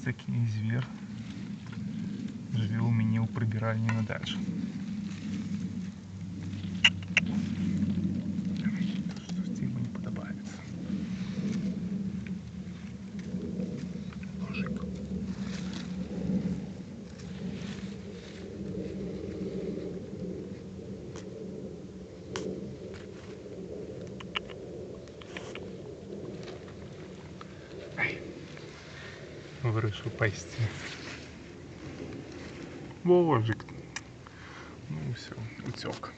такий звір живе у мене у прибиральні на дачі. Щось йому не подобається. Ножик. Вирішив пасти. Божик. Ну все, утек.